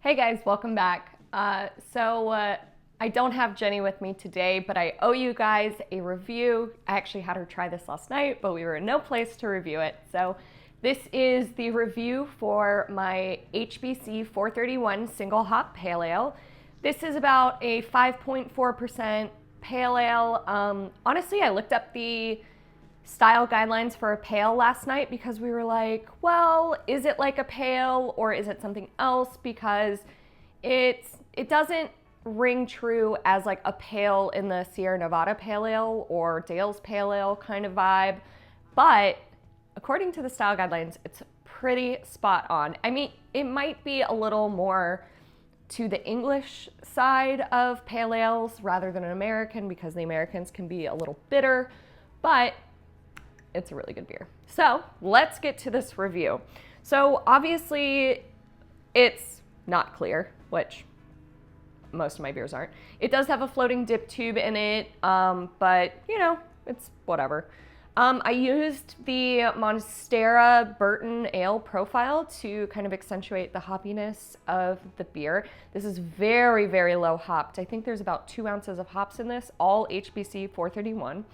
Hey guys, welcome back. I don't have Jenny with me today, but I owe you guys a review. I actually had her try this last night, but we were in no place to review it. So this is the review for my HBC 431 single hop pale ale. This is about a 5.4% pale ale. Honestly, I looked up the style guidelines for a pale last night because we were like, well, is it like a pale or is it something else? Because it doesn't ring true as like a pale in the Sierra Nevada pale ale or Dale's pale ale kind of vibe. But according to the style guidelines, it's pretty spot on. I mean, it might be a little more to the English side of pale ales rather than an American because the Americans can be a little bitter, but it's a really good beer. So let's get to this review. So obviously it's not clear, which most of my beers aren't. It does have a floating dip tube in it, but you know, it's whatever. I used the Monstera Burton Ale profile to kind of accentuate the hoppiness of the beer. This is very, very low hopped. I think there's about 2 ounces of hops in this, all HBC 431.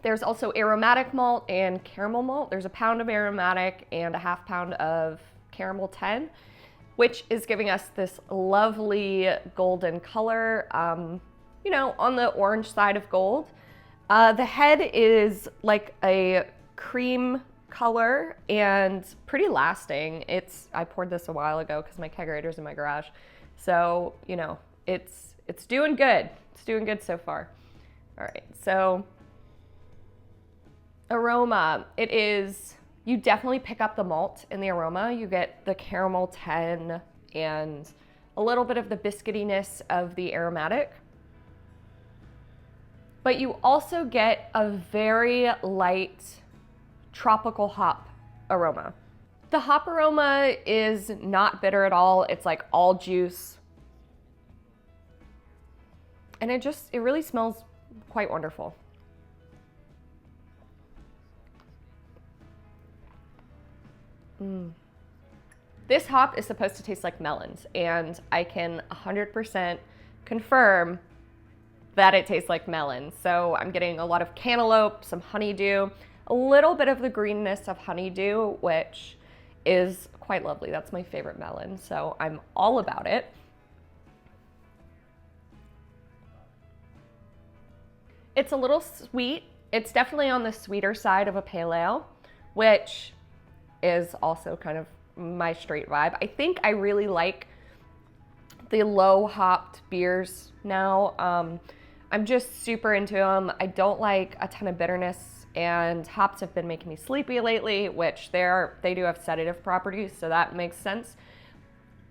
There's also aromatic malt and caramel malt. There's a pound of aromatic and a half pound of caramel 10, which is giving us this lovely golden color, you know, on the orange side of gold. The head is like a cream color and pretty lasting. I poured this a while ago because my kegerator's in my garage. So, you know, it's doing good. It's doing good so far. All right, so aroma, you definitely pick up the malt in the aroma. You get the caramel 10 and a little bit of the biscuitiness of the aromatic. But you also get a very light tropical hop aroma. The hop aroma is not bitter at all. It's like all juice. And it really smells quite wonderful. This hop is supposed to taste like melons, and I can 100% confirm that it tastes like melons. So I'm getting a lot of cantaloupe, some honeydew, a little bit of the greenness of honeydew, which is quite lovely. That's my favorite melon, so I'm all about it. It's a little sweet. It's definitely on the sweeter side of a pale ale, which is also kind of my straight vibe. I think I really like the low hopped beers now. I'm just super into them. I don't like a ton of bitterness, and hops have been making me sleepy lately, which they do have sedative properties, so that makes sense.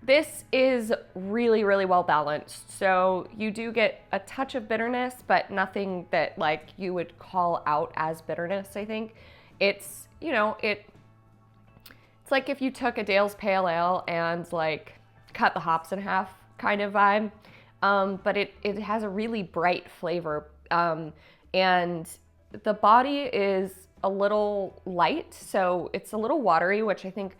This is really, really well balanced. So you do get a touch of bitterness, but nothing that like you would call out as bitterness, I think. It's, you know, it's like if you took a Dale's Pale Ale and like cut the hops in half kind of vibe. But it has a really bright flavor. And the body is a little light, so it's a little watery, which I think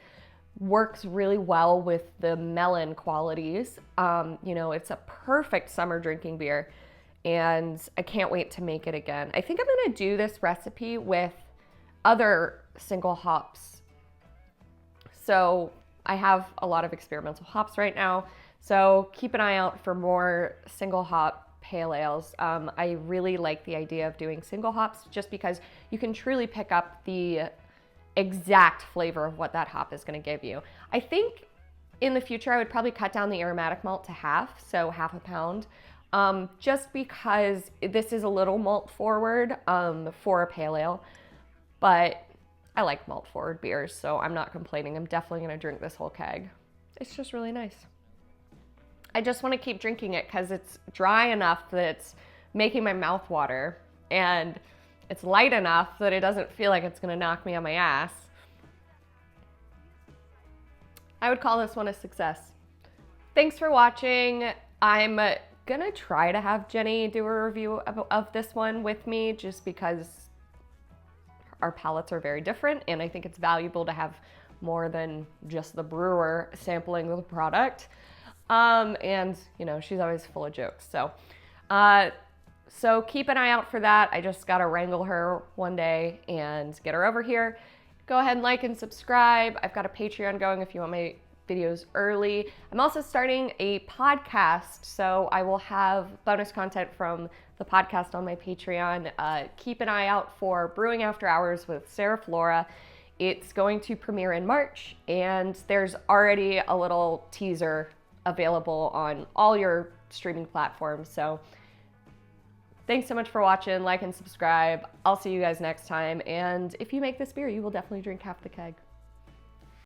works really well with the melon qualities. You know, it's a perfect summer drinking beer, and I can't wait to make it again. I think I'm gonna do this recipe with other single hops. So I have a lot of experimental hops right now, so keep an eye out for more single hop pale ales. I really like the idea of doing single hops just because you can truly pick up the exact flavor of what that hop is going to give you. I think in the future I would probably cut down the aromatic malt to half, so half a pound, just because this is a little malt forward for a pale ale, but I like malt forward beers, so I'm not complaining. I'm definitely going to drink this whole keg. It's just really nice. I just want to keep drinking it because it's dry enough that it's making my mouth water, and it's light enough that it doesn't feel like it's going to knock me on my ass. I would call this one a success. Thanks for watching. I'm going to try to have Jenny do a review of this one with me just because our palates are very different, and I think it's valuable to have more than just the brewer sampling the product. And you know, she's always full of jokes. So keep an eye out for that. I just got to wrangle her one day and get her over here. Go ahead and like and subscribe. I've got a Patreon going if you want my videos early. I'm also starting a podcast, so I will have bonus content from the podcast on my Patreon. Keep an eye out for Brewing After Hours with Sarah Flora. It's going to premiere in March, and there's already a little teaser available on all your streaming platforms. So thanks so much for watching. Like and subscribe. I'll see you guys next time. And if you make this beer, you will definitely drink half the keg.